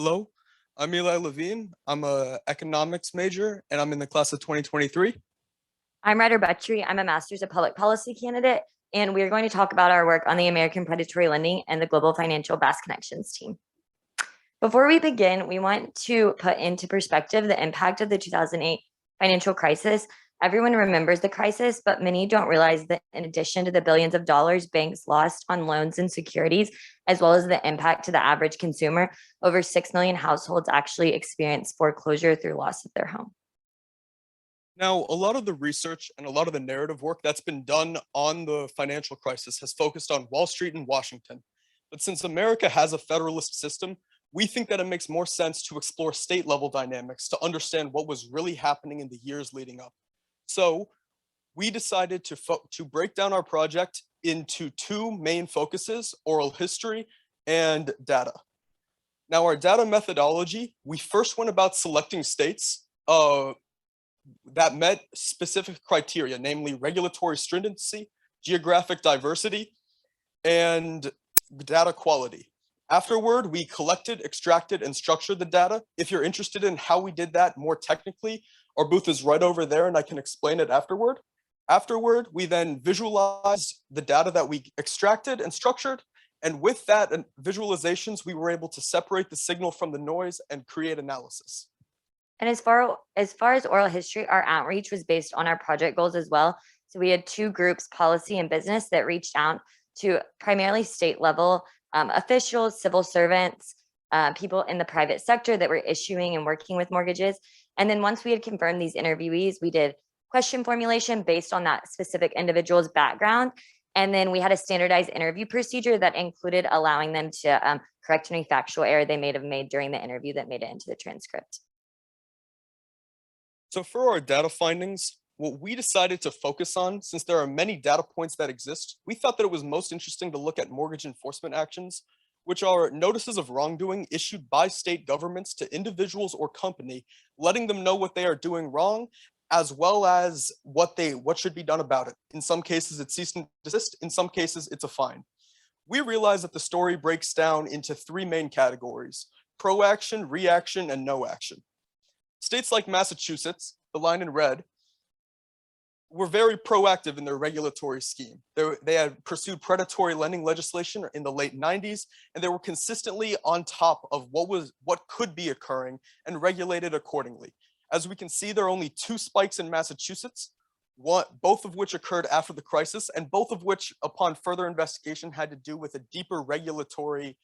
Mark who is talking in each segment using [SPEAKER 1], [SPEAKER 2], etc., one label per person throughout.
[SPEAKER 1] Hello, I'm Eli Levine. I'm a economics major and I'm in the class of 2023.
[SPEAKER 2] I'm Ryder Buttry. I'm a Master's of Public Policy candidate, and we are going to talk about our work on the American Predatory Lending and the Global Financial Bass Connections team. Before we begin, we want to put into perspective the impact of the 2008 financial crisis. Everyone remembers the crisis, but many don't realize that in addition to the billions of dollars banks lost on loans and securities, as well as the impact to the average consumer, over 6 million households actually experienced foreclosure through loss of their home.
[SPEAKER 1] Now, a lot of the research and a lot of the narrative work that's been done on the financial crisis has focused on Wall Street and Washington. But since America has a federalist system, we think that it makes more sense to explore state level dynamics to understand what was really happening in the years leading up. So we decided to break down our project into two main focuses: oral history and data. Now, our data methodology, we first went about selecting states that met specific criteria, namely regulatory stringency, geographic diversity, and data quality. Afterward, we collected, extracted, and structured the data. If you're interested in how we did that more technically, our booth is right over there and I can explain it afterward. Afterward, we then visualized the data that we extracted and structured. And with that and visualizations, we were able to separate the signal from the noise and create analysis.
[SPEAKER 2] And as far as oral history, our outreach was based on our project goals as well. So we had two groups, policy and business, that reached out to primarily state level officials, civil servants, people in the private sector that were issuing and working with mortgages. And then once we had confirmed these interviewees, we did question formulation based on that specific individual's background. And then we had a standardized interview procedure that included allowing them to correct any factual error they may have made during the interview that made it into the transcript.
[SPEAKER 1] So for our data findings, what we decided to focus on, since there are many data points that exist, we thought that it was most interesting to look at mortgage enforcement actions, which are notices of wrongdoing issued by state governments to individuals or company, letting them know what they are doing wrong, as well as what should be done about it. In some cases, it's cease and desist. In some cases, it's a fine. We realize that the story breaks down into three main categories: proaction, reaction, and no action. States like Massachusetts, the line in red, were very proactive in their regulatory scheme. They had pursued predatory lending legislation in the late 90s, and they were consistently on top of what could be occurring and regulated accordingly. As we can see, there are only two spikes in Massachusetts, both of which occurred after the crisis, and both of which, upon further investigation, had to do with a deeper regulatory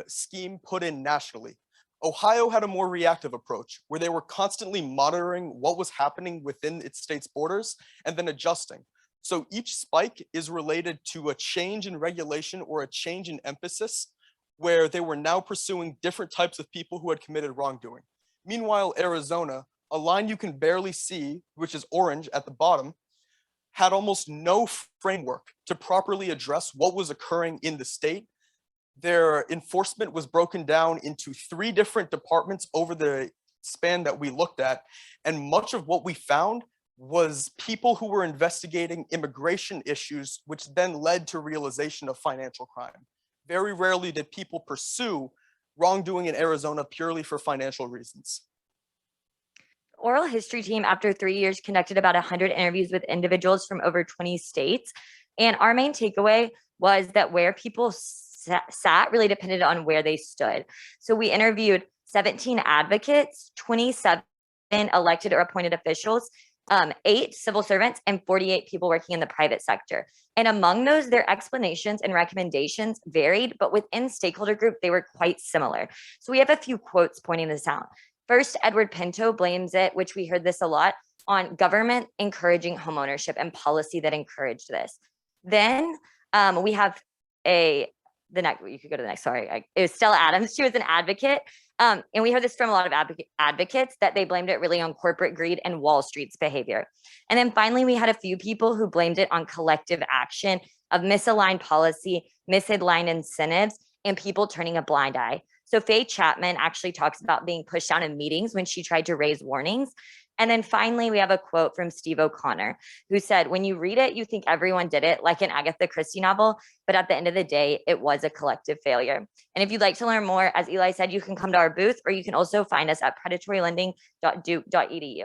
[SPEAKER 1] scheme put in nationally. Ohio had a more reactive approach, where they were constantly monitoring what was happening within its state's borders and then adjusting. So each spike is related to a change in regulation or a change in emphasis, where they were now pursuing different types of people who had committed wrongdoing. Meanwhile, Arizona, a line you can barely see, which is orange at the bottom, had almost no framework to properly address what was occurring in the state. Their enforcement was broken down into three different departments over the span that we looked at. And much of what we found was people who were investigating immigration issues, which then led to realization of financial crime. Very rarely did people pursue wrongdoing in Arizona purely for financial reasons.
[SPEAKER 2] Oral history team, after 3 years, conducted about 100 interviews with individuals from over 20 states. And our main takeaway was that where people sat really depended on where they stood. So we interviewed 17 advocates, 27 elected or appointed officials, 8 civil servants, and 48 people working in the private sector. And among those, their explanations and recommendations varied, but within stakeholder group, they were quite similar. So we have a few quotes pointing this out. First, Edward Pinto blames it, which we heard this a lot, on government encouraging homeownership and policy that encouraged this. Then we have the next, you could go to the next, sorry, it was Stella Adams. She was an advocate. And we heard this from a lot of advocates that they blamed it really on corporate greed and Wall Street's behavior. And then finally, we had a few people who blamed it on collective action of misaligned policy, misaligned incentives, and people turning a blind eye. So Faye Chapman actually talks about being pushed out in meetings when she tried to raise warnings. And then finally, we have a quote from Steve O'Connor, who said, when you read it, you think everyone did it like an Agatha Christie novel, but at the end of the day, it was a collective failure. And if you'd like to learn more, as Eli said, you can come to our booth, or you can also find us at predatorylending.duke.edu.